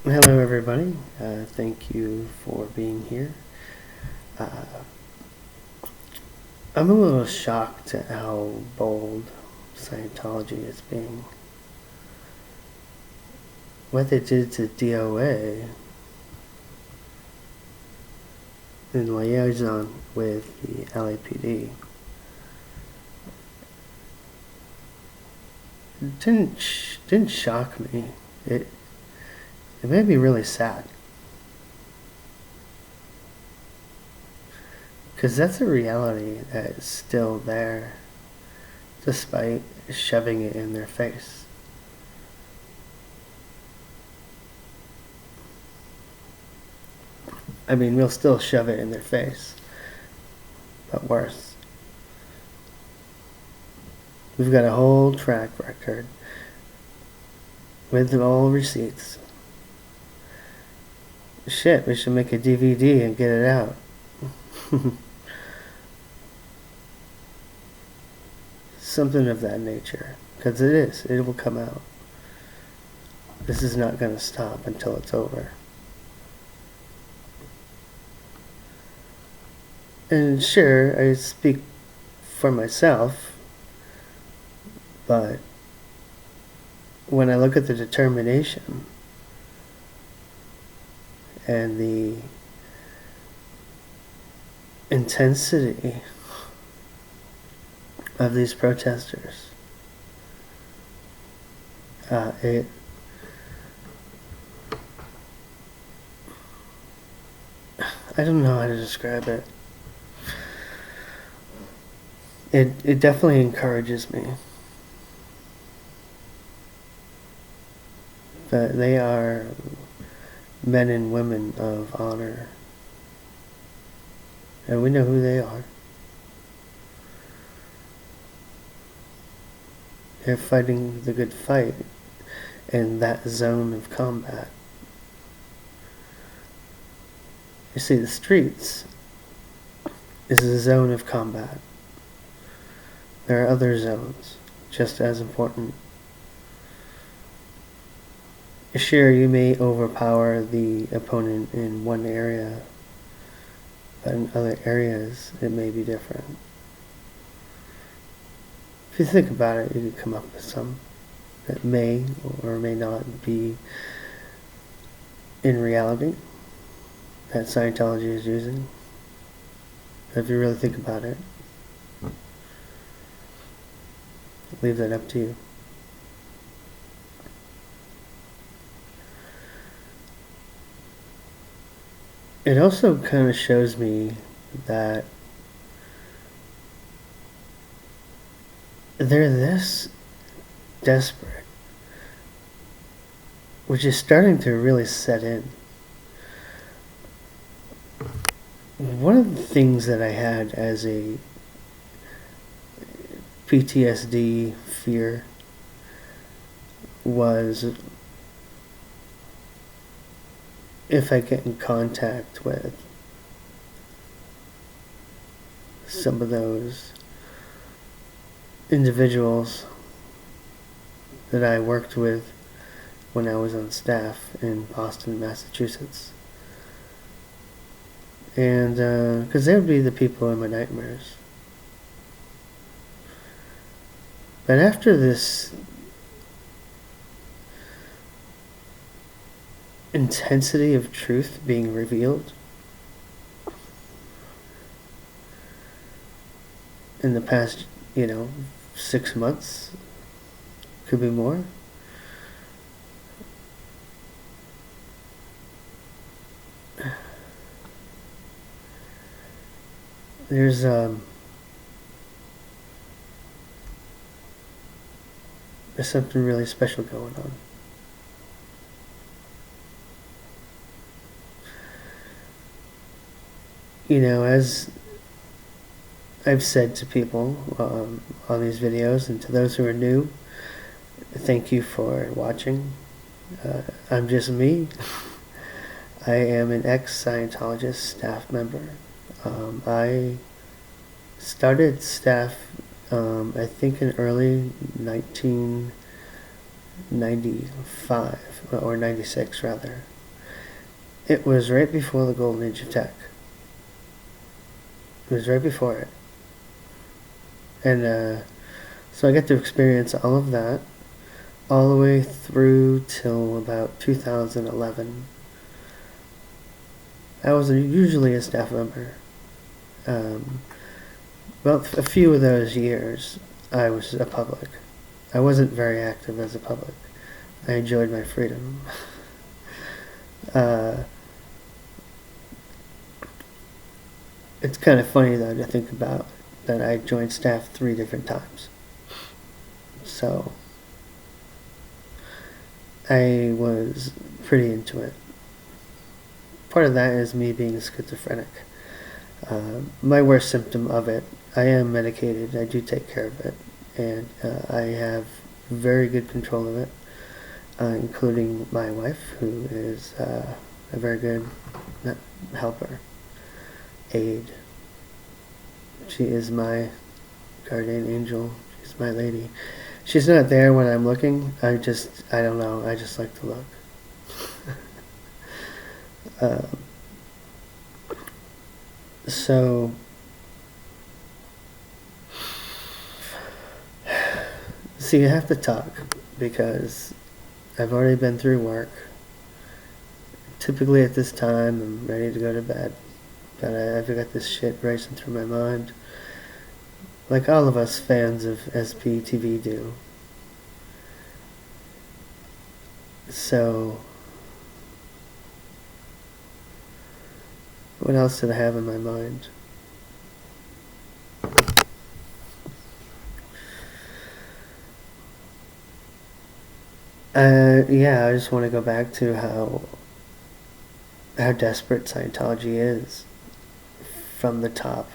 Hello, everybody. Thank you for being here. Uh, I'm a little shocked at how bold Scientology is being. What they did to D.O.A. in liaison with the LAPD didn't shock me. It made me really sad. Because that's a reality that is still there, despite shoving it in their face. I mean, we'll still shove it in their face, but worse. We've got a whole track record with all receipts. Shit, we should make a DVD and get it out. Something of that nature, because it will come out. This is not going to stop until it's over. And sure, I speak for myself, but when I look at the determination and the intensity of these protesters, I don't know how to describe it. It definitely encourages me. But they are men and women of honor. And we know who they are. They're fighting the good fight in that zone of combat. You see, the streets is a zone of combat. There are other zones just as important. Sure, you may overpower the opponent in one area, but in other areas it may be different. If you think about it, you can come up with some that may or may not be in reality that Scientology is using. If you really think about it, leave that up to you. It also kind of shows me that they're this desperate, which is starting to really set in. One of the things that I had as a PTSD fear was if I get in contact with some of those individuals that I worked with when I was on staff in Boston, Massachusetts. And because they would be the people in my nightmares. But after this intensity of truth being revealed in the past, 6 months, could be more. There's something really special going on. As I've said to people on these videos, and to those who are new, thank you for watching. I'm just me. I am an ex-Scientologist staff member. I started staff, I think, in early 1995, or 96 rather. It was right before the golden age of tech. It was right before it. And so I got to experience all of that all the way through till about 2011. I was usually a staff member. Well, a few of those years, I was a public. I wasn't very active as a public. I enjoyed my freedom. It's kind of funny, though, to think about that I joined staff 3 different times. So, I was pretty into it. Part of that is me being schizophrenic. My worst symptom of it, I am medicated, I do take care of it, and I have very good control of it, including my wife, who is a very good helper, aid. She is my guardian angel, she's my lady. She's not there when I'm looking, I don't know, I just like to look. So, you have to talk, because I've already been through work. Typically at this time, I'm ready to go to bed, but I've got this shit racing through my mind, like all of us fans of SPTV do. So, what else did I have in my mind? Yeah, I just want to go back to how desperate Scientology is from the top.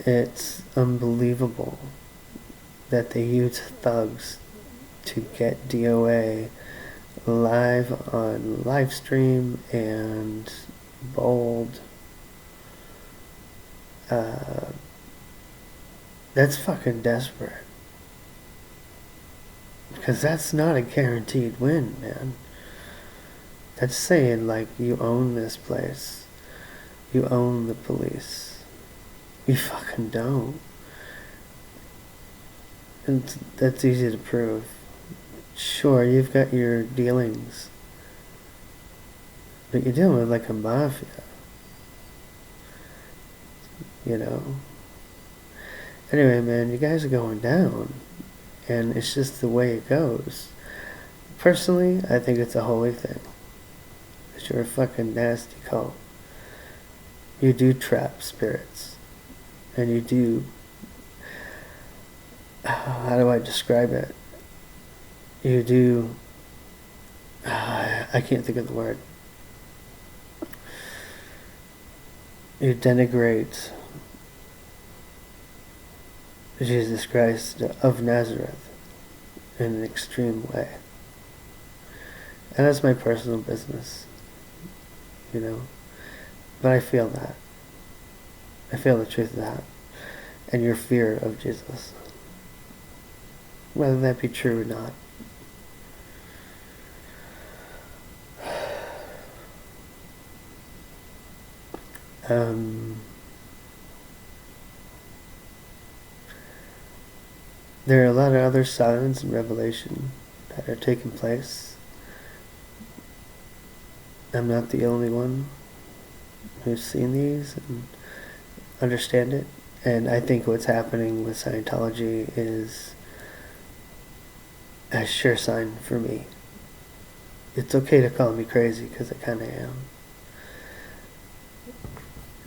It's unbelievable that they use thugs to get D.O.A. live on live stream and bold. That's fucking desperate. Because that's not a guaranteed win, man. That's saying, like, you own this place. You own the police. You fucking don't. And that's easy to prove. Sure, you've got your dealings, but you're dealing with like a mafia. You know? Anyway, man, you guys are going down. And it's just the way it goes. Personally, I think it's a holy thing. Because you're a fucking nasty cult. You do trap spirits. And you do... How do I describe it? You do... I can't think of the word. You denigrate Jesus Christ of Nazareth in an extreme way. And that's my personal business, you know. But I feel that. I feel the truth of that. And your fear of Jesus. Whether that be true or not. There are a lot of other signs and revelation that are taking place. I'm not the only one who's seen these and understand it. And I think what's happening with Scientology is a sure sign for me. It's okay to call me crazy, because I kind of am.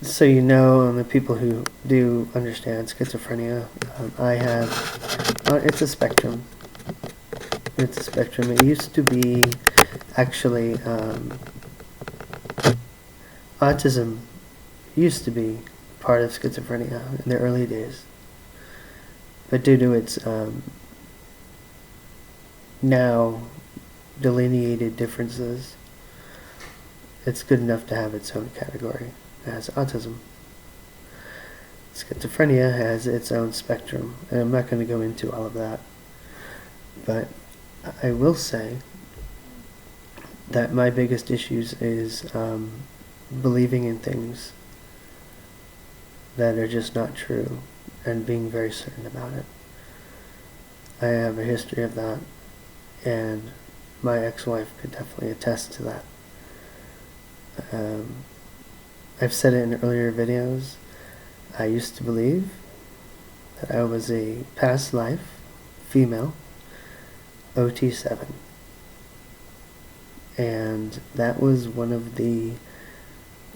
So you know, the people who do understand schizophrenia, I have, it's a spectrum. It's a spectrum. It used to be, actually, autism used to be part of schizophrenia in the early days. But due to its now delineated differences, it's good enough to have its own category as autism. Schizophrenia has its own spectrum, and I'm not going to go into all of that, but I will say that my biggest issues is believing in things that are just not true and being very certain about it. I have a history of that, and my ex-wife could definitely attest to that. I've said it in earlier videos. I used to believe that I was a past life female OT7, and that was one of the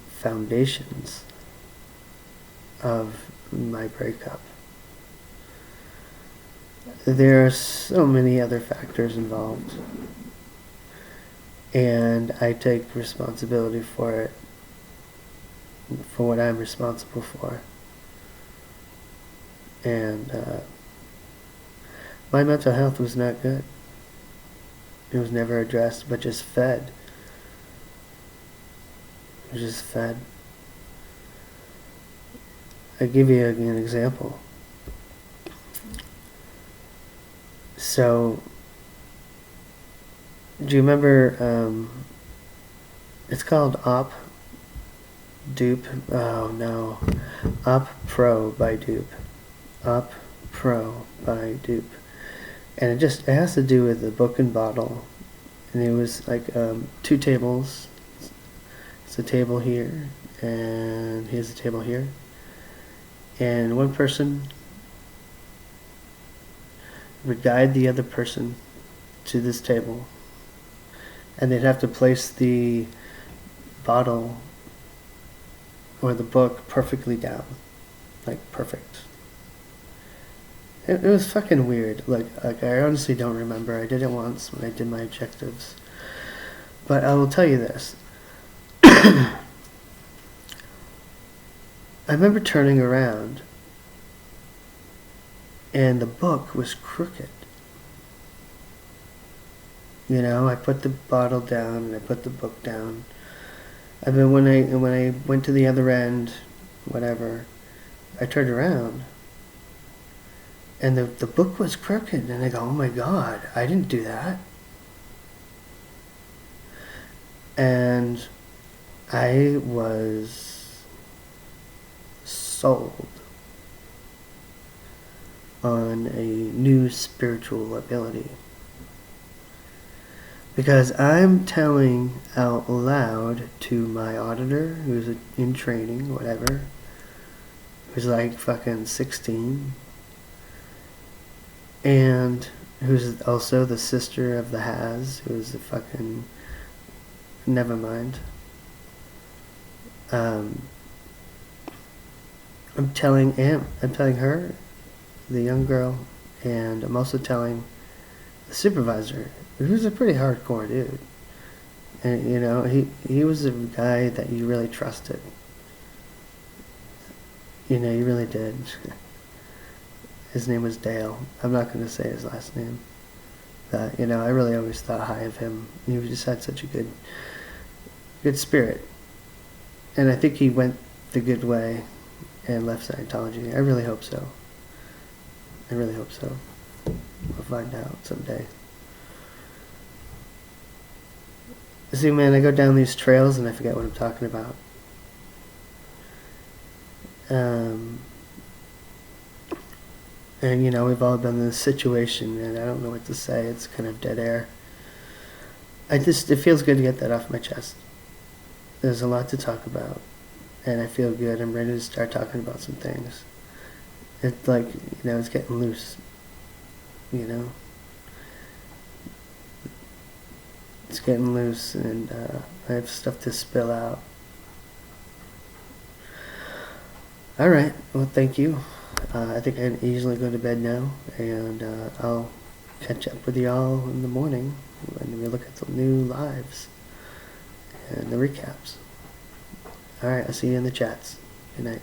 foundations of my breakup. There are so many other factors involved, and I take responsibility for it, for what I'm responsible for. And my mental health was not good. It was never addressed, but just fed. It was just fed. I'll give you an example. So, do you remember, it's called Dupe. Oh no. Op Pro by Dupe. Op Pro by Dupe. And it has to do with the book and bottle. And it was like 2 tables. It's a table here, and here's a table here. And one person would guide the other person to this table. And they'd have to place the bottle or the book perfectly down. Like perfect. It was fucking weird. Like I honestly don't remember. I did it once when I did my objectives. But I will tell you this. I remember turning around and the book was crooked. You know, I put the bottle down and I put the book down. And then when I went to the other end, whatever, I turned around and the book was crooked, and I go, oh my God, I didn't do that. And I was sold on a new spiritual ability. Because I'm telling out loud to my auditor, who's in training, whatever, who's like fucking 16, and who's also the sister of the Has, who's a fucking, never mind. I'm telling her, the young girl, and I'm also telling the supervisor, who's a pretty hardcore dude. And you know, he was a guy that you really trusted. You know, you really did. His name was Dale. I'm not going to say his last name. But, you know, I really always thought high of him. He just had such a good spirit. And I think he went the good way and left Scientology. I really hope so. I really hope so. We'll find out someday. See, man, I go down these trails and I forget what I'm talking about. And, you know, we've all been in this situation, and I don't know what to say. It's kind of dead air. It feels good to get that off my chest. There's a lot to talk about, and I feel good. I'm ready to start talking about some things. It's like, you know, it's getting loose, you know? It's getting loose, and I have stuff to spill out. Alright, well, thank you. I think I can easily go to bed now, and I'll catch up with y'all in the morning when we look at the new lives and the recaps. Alright, I'll see you in the chats. Good night.